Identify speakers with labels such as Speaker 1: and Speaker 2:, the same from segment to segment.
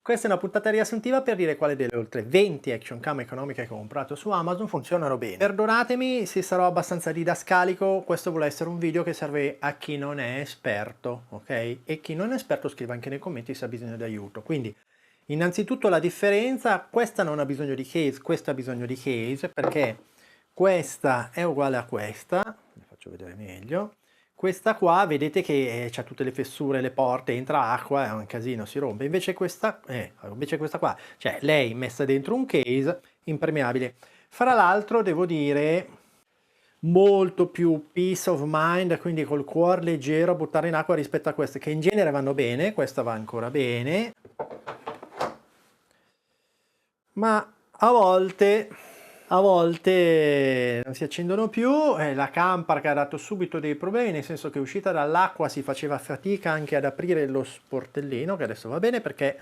Speaker 1: Questa è una puntata riassuntiva per dire quale delle oltre 20 action cam economiche che ho comprato su Amazon funzionano bene. Perdonatemi se sarò abbastanza didascalico, questo vuole essere un video che serve a chi non è esperto, ok? E chi non è esperto scriva anche nei commenti se ha bisogno di aiuto. Quindi, innanzitutto la differenza, questa non ha bisogno di case, questa ha bisogno di case, perché questa è uguale a questa, vi faccio vedere meglio. Questa qua vedete che c'ha tutte le fessure, le porte, entra acqua, è un casino, si rompe. Invece questa qua, cioè lei messa dentro un case impermeabile. Fra l'altro devo dire molto più peace of mind, quindi col cuore leggero a buttare in acqua rispetto a queste che in genere vanno bene, questa va ancora bene, ma a volte non si accendono più, la Campar ha dato subito dei problemi, nel senso che uscita dall'acqua si faceva fatica anche ad aprire lo sportellino, che adesso va bene perché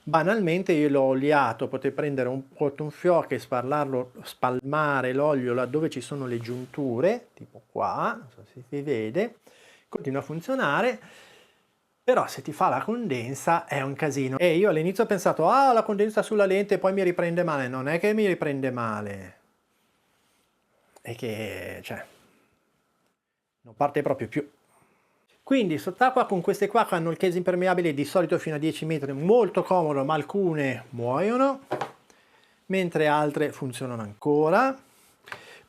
Speaker 1: banalmente io l'ho oliato, potete prendere un cotton fioc e spalmare l'olio laddove ci sono le giunture, tipo qua, non so se si vede, continua a funzionare. Però se ti fa la condensa è un casino. E io all'inizio ho pensato, ah, la condensa sulla lente e poi mi riprende male. Non è che mi riprende male, è che, cioè, non parte proprio più. Quindi sott'acqua con queste qua che hanno il case impermeabile di solito fino a 10 metri, molto comodo, ma alcune muoiono, mentre altre funzionano ancora.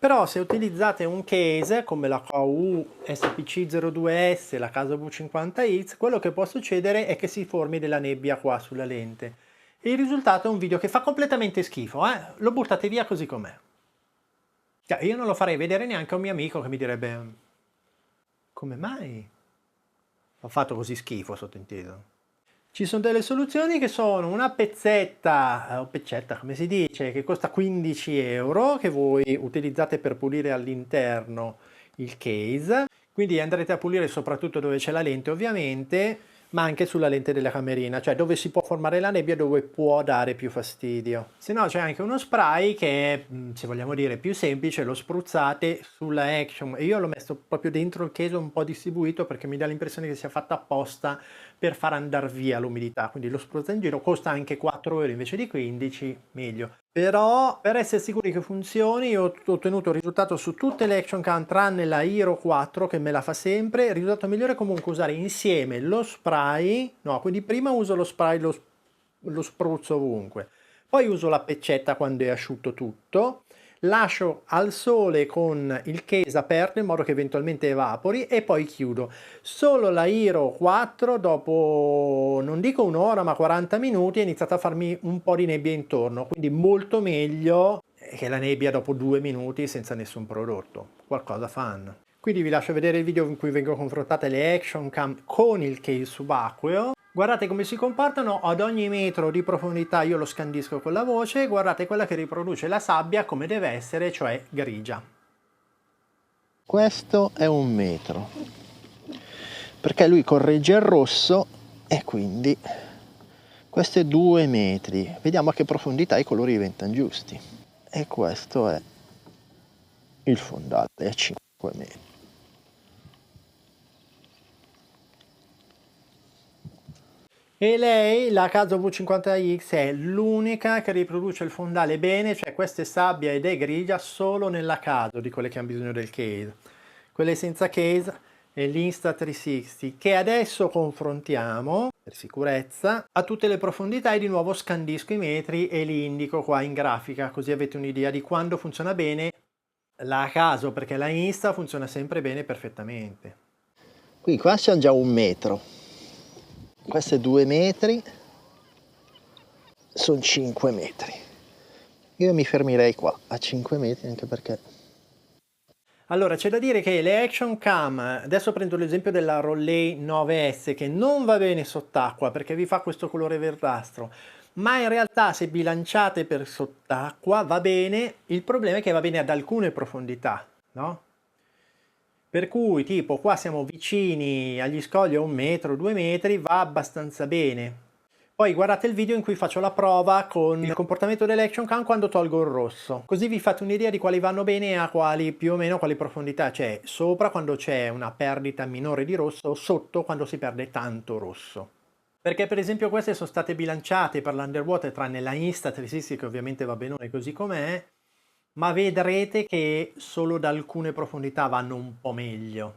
Speaker 1: Però se utilizzate un case come la KU SPC02S, la Casa V50X, quello che può succedere è che si formi della nebbia qua sulla lente. E il risultato è un video che fa completamente schifo, lo buttate via così com'è. Cioè, io non lo farei vedere neanche a un mio amico che mi direbbe come mai ho fatto così schifo, sottinteso. Ci sono delle soluzioni che sono una pezzetta, o peccetta come si dice, che costa 15 euro, che voi utilizzate per pulire all'interno il case, quindi andrete a pulire soprattutto dove c'è la lente ovviamente, ma anche sulla lente della camerina, cioè dove si può formare la nebbia, dove può dare più fastidio. Se no c'è anche uno spray che è, se vogliamo dire, più semplice, lo spruzzate sulla Action, e io l'ho messo proprio dentro il case un po' distribuito perché mi dà l'impressione che sia fatta apposta per far andare via l'umidità, quindi lo spruzza in giro, costa anche 4 euro invece di 15, meglio. Però per essere sicuri che funzioni io ho ottenuto il risultato su tutte le action cam tranne la Hero 4 che me la fa sempre. Il risultato migliore è comunque usare insieme lo spray, no, quindi prima uso lo spray, lo spruzzo ovunque, poi uso la peccetta quando è asciutto tutto, lascio al sole con il case aperto in modo che eventualmente evapori e poi chiudo. Solo la Hero 4 dopo non dico un'ora ma 40 minuti è iniziata a farmi un po' di nebbia intorno, quindi molto meglio che la nebbia dopo 2 minuti senza nessun prodotto, qualcosa fanno. Quindi vi lascio vedere il video in cui vengono confrontate le action cam con il case subacqueo. Guardate come si comportano, ad ogni metro di profondità io lo scandisco con la voce, guardate quella che riproduce la sabbia come deve essere, cioè grigia.
Speaker 2: Questo è 1 metro, perché lui corregge il rosso e quindi questo è 2 metri. Vediamo a che profondità i colori diventano giusti. E questo è il fondale a 5 metri.
Speaker 1: E lei, la Casa V50X, è l'unica che riproduce il fondale bene, cioè questa è sabbia ed è grigia solo nella Casa, di quelle che hanno bisogno del case. Quelle senza case è l'Insta360, che adesso confrontiamo, per sicurezza, a tutte le profondità e di nuovo scandisco i metri e li indico qua in grafica, così avete un'idea di quando funziona bene la Caso, perché la Insta funziona sempre bene perfettamente.
Speaker 2: Qui qua siamo già a 1 metro. Questo è 2 metri, sono 5 metri. Io mi fermerei qua a 5 metri anche perché...
Speaker 1: Allora, c'è da dire che le action cam, adesso prendo l'esempio della Rollei 9S che non va bene sott'acqua perché vi fa questo colore verdastro, ma in realtà se bilanciate per sott'acqua va bene, il problema è che va bene ad alcune profondità, no? Per cui tipo qua siamo vicini agli scogli a 1 metro, 2 metri, va abbastanza bene. Poi guardate il video in cui faccio la prova con il comportamento dell'action cam quando tolgo il rosso. Così vi fate un'idea di quali vanno bene e a quali più o meno quali profondità c'è. Sopra quando c'è una perdita minore di rosso, sotto quando si perde tanto rosso. Perché per esempio queste sono state bilanciate per l'Underwater, tranne la Insta360 che ovviamente va benone così com'è, ma vedrete che solo da alcune profondità vanno un po' meglio.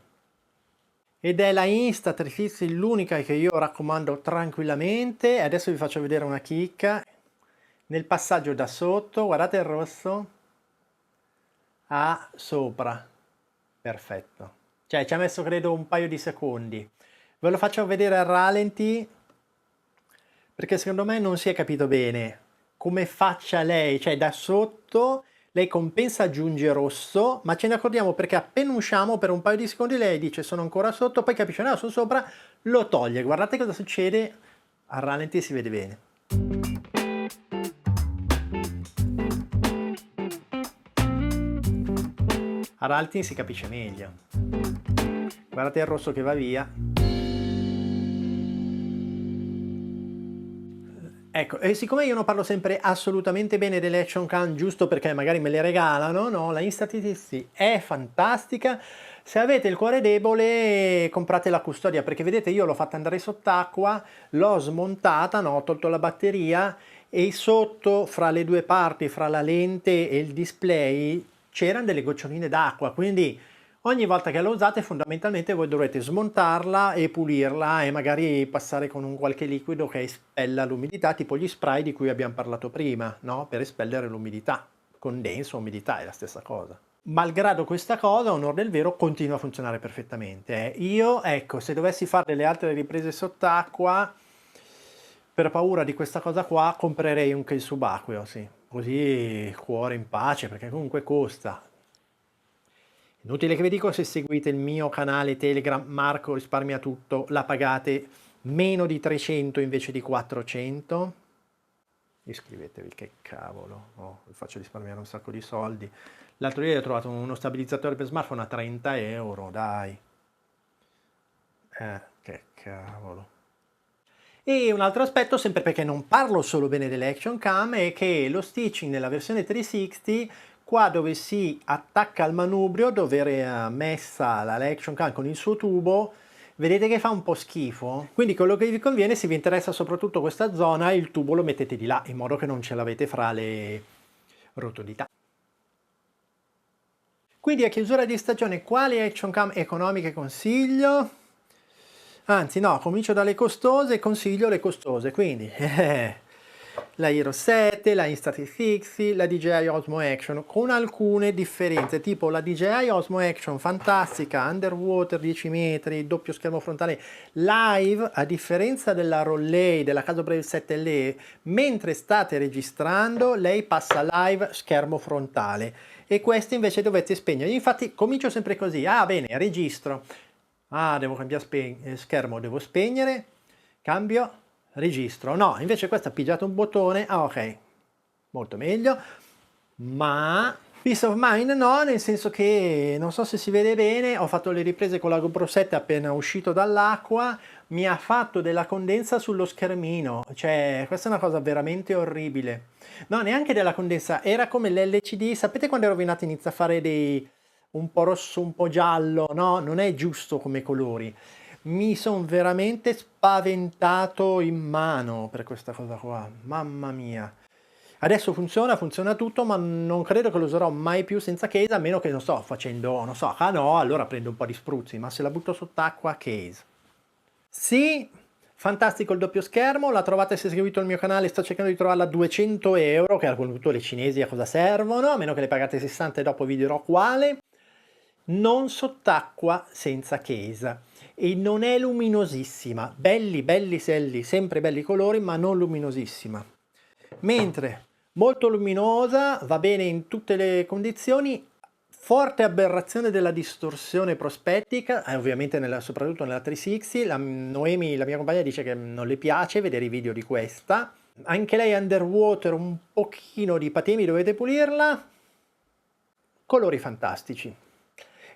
Speaker 1: Ed è la Insta360 l'unica che io raccomando tranquillamente. Adesso vi faccio vedere una chicca. Nel passaggio da sotto, guardate il rosso, a sopra. Perfetto. Cioè ci ha messo credo un paio di secondi. Ve lo faccio vedere al ralenti perché secondo me non si è capito bene come faccia lei, cioè da sotto lei compensa aggiunge rosso, ma ce ne accordiamo perché appena usciamo per un paio di secondi lei dice sono ancora sotto, poi capisce no, sono sopra, lo toglie. Guardate cosa succede, al ralenti si vede bene. A ralenti si capisce meglio. Guardate il rosso che va via. Ecco, e siccome io non parlo sempre assolutamente bene delle action cam, giusto perché magari me le regalano, no? La Insta360 è fantastica. Se avete il cuore debole, comprate la custodia, perché vedete io l'ho fatta andare sott'acqua, l'ho smontata, no? Ho tolto la batteria e sotto, fra le due parti, fra la lente e il display, c'erano delle goccioline d'acqua, quindi ogni volta che la usate fondamentalmente voi dovrete smontarla e pulirla e magari passare con un qualche liquido che espella l'umidità, tipo gli spray di cui abbiamo parlato prima, no? Per espellere l'umidità. Condenso, umidità è la stessa cosa. Malgrado questa cosa, onor del vero, continua a funzionare perfettamente. Io, ecco, se dovessi fare delle altre riprese sott'acqua, per paura di questa cosa qua, comprerei un case subacqueo, sì. Così cuore in pace, perché comunque costa. Inutile che vi dico, se seguite il mio canale Telegram Marco Risparmia Tutto, la pagate meno di 300 invece di 400. Iscrivetevi, che cavolo, vi faccio risparmiare un sacco di soldi. L'altro ieri ho trovato uno stabilizzatore per smartphone a 30 euro, dai. Che cavolo. E un altro aspetto, sempre perché non parlo solo bene delle action cam, è che lo stitching nella versione 360, qua dove si attacca al manubrio, dove era messa la action cam con il suo tubo, vedete che fa un po' schifo? Quindi quello che vi conviene, se vi interessa soprattutto questa zona, il tubo lo mettete di là, in modo che non ce l'avete fra le rotondità. Quindi a chiusura di stagione, quali action cam economiche consiglio? Anzi no, comincio dalle costose, consiglio le costose, quindi la Hero 7, la Insta360, la DJI Osmo Action, con alcune differenze, tipo la DJI Osmo Action fantastica, underwater 10 metri, doppio schermo frontale, live, a differenza della Rollei, della Caso Brave 7 LE, mentre state registrando, lei passa live schermo frontale, e queste invece dovete spegnere. Infatti comincio sempre così, ah bene, registro. Ah, devo cambiare schermo, devo spegnere, cambio, registro. No, invece questo ha pigiato un bottone, ah ok, molto meglio, ma peace of mind no, nel senso che non so se si vede bene, ho fatto le riprese con la GoPro 7 appena uscito dall'acqua, mi ha fatto della condensa sullo schermino, cioè questa è una cosa veramente orribile. No, neanche della condensa, era come l'LCD, sapete quando è rovinato inizia a fare dei un po' rosso, un po' giallo, no? Non è giusto come colori. Mi sono veramente spaventato in mano per questa cosa qua, mamma mia. Adesso funziona tutto, ma non credo che lo userò mai più senza case, a meno che non sto facendo, non so, ah no, allora prendo un po' di spruzzi, ma se la butto sott'acqua, case. Sì, fantastico il doppio schermo, la trovate se seguite il mio canale, sto cercando di trovarla a 200 euro, che con tutto le cinesi a cosa servono, a meno che le pagate 60 e dopo vi dirò quale. Non sott'acqua senza case e non è luminosissima, belli sempre belli colori, ma non luminosissima, mentre molto luminosa, va bene in tutte le condizioni, forte aberrazione della distorsione prospettica, ovviamente soprattutto nella 360. Noemi, la mia compagna, dice che non le piace vedere i video di questa, anche lei underwater un pochino di patemi, dovete pulirla, colori fantastici.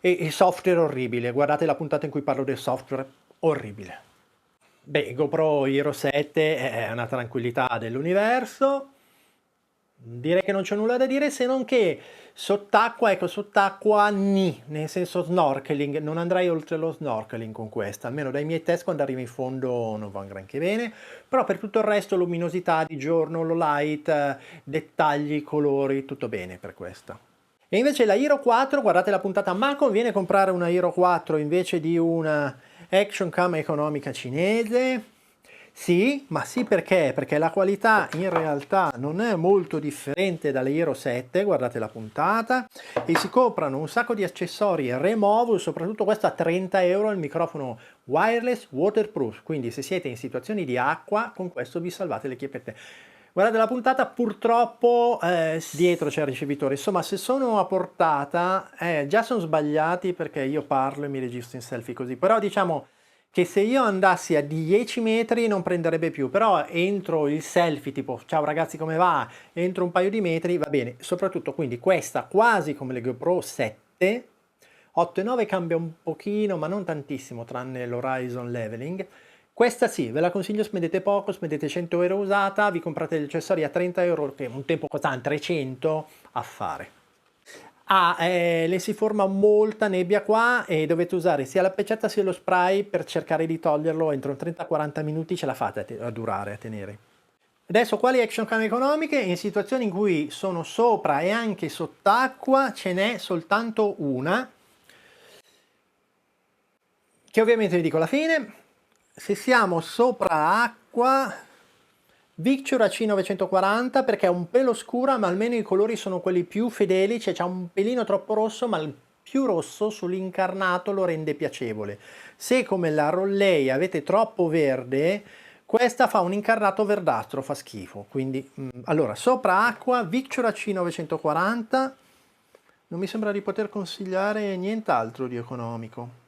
Speaker 1: E il software orribile, guardate la puntata in cui parlo del software, orribile. Beh, GoPro Hero 7 è una tranquillità dell'universo. Direi che non c'è nulla da dire, se non che sott'acqua, ecco, sott'acqua nel senso snorkeling, non andrei oltre lo snorkeling con questa, almeno dai miei test quando arrivi in fondo non va granché bene, però per tutto il resto luminosità di giorno, low light, dettagli, colori, tutto bene per questa. E invece la Hero 4, guardate la puntata, ma conviene comprare una Hero 4 invece di una Action Cam economica cinese? Sì, ma sì perché? Perché la qualità in realtà non è molto differente dalle Hero 7, guardate la puntata, e si comprano un sacco di accessori removal, soprattutto questo a 30 euro, il microfono wireless waterproof, quindi se siete in situazioni di acqua con questo vi salvate le chiappette. Guardate la puntata, purtroppo dietro c'è il ricevitore, insomma se sono a portata già sono sbagliati perché io parlo e mi registro in selfie così, però diciamo che se io andassi a 10 metri non prenderebbe più, però entro il selfie tipo ciao ragazzi come va, entro un paio di metri va bene, soprattutto quindi questa quasi come le GoPro 7, 8 e 9 cambia un pochino ma non tantissimo tranne l'horizon leveling, questa sì, ve la consiglio, spendete poco, spendete 100 euro usata, vi comprate gli accessori a 30 euro che un tempo costava 300, affare. Le si forma molta nebbia qua e dovete usare sia la peccetta sia lo spray per cercare di toglierlo, entro 30-40 minuti ce la fate a durare, a tenere. Adesso quali action cam economiche? In situazioni in cui sono sopra e anche sott'acqua ce n'è soltanto una, che ovviamente vi dico alla fine. Se siamo sopra acqua, Victura C940 perché è un pelo scura ma almeno i colori sono quelli più fedeli, cioè c'è un pelino troppo rosso ma il più rosso sull'incarnato lo rende piacevole. Se come la Rollei avete troppo verde, questa fa un incarnato verdastro, fa schifo. Quindi, allora, sopra acqua, Victura C940, non mi sembra di poter consigliare nient'altro di economico.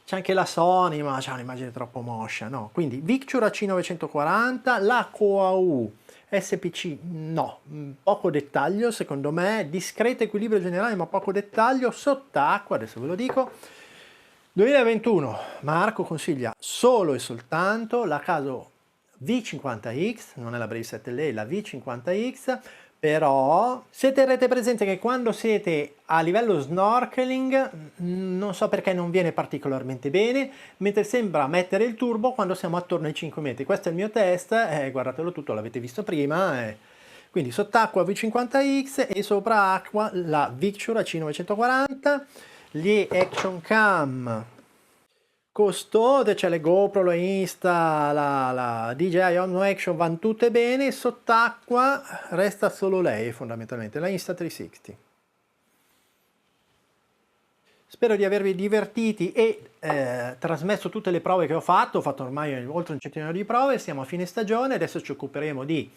Speaker 1: C'è anche la Sony, ma c'ha un'immagine troppo moscia, no? Quindi Victura C940, la Coau SPC, no, poco dettaglio secondo me, discreto equilibrio generale ma poco dettaglio, sott'acqua, adesso ve lo dico. 2021, Marco consiglia solo e soltanto la Caso V50X, non è la Brave 7 lei, la V50X, però se terrete presente che quando siete a livello snorkeling non so perché non viene particolarmente bene, mentre sembra mettere il turbo quando siamo attorno ai 5 metri. Questo è il mio test, guardatelo tutto, l'avete visto prima. Quindi sott'acqua V50X e sopra acqua la Victura C940, gli Action Cam costose, c'è le GoPro, la Insta, la DJI Osmo Action, vanno tutte bene, sott'acqua resta solo lei fondamentalmente, la Insta360. Spero di avervi divertiti e trasmesso tutte le prove che ho fatto ormai oltre un centinaio di prove, siamo a fine stagione, adesso ci occuperemo di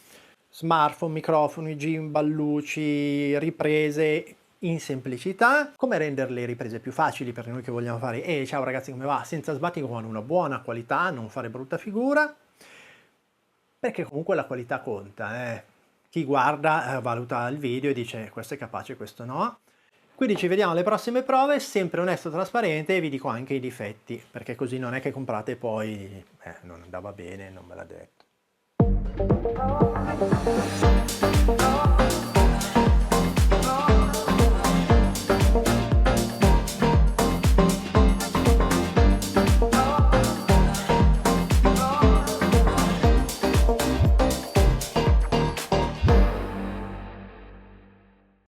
Speaker 1: smartphone, microfoni, gimbal, luci, riprese in semplicità, come rendere le riprese più facili per noi che vogliamo fare ciao ragazzi come va, senza sbatti con una buona qualità, non fare brutta figura, perché comunque la qualità conta, chi guarda valuta il video e dice questo è capace, questo no. Quindi ci vediamo alle prossime prove, sempre onesto, trasparente, e vi dico anche i difetti, perché così non è che comprate e poi non andava bene, non me l'ha detto.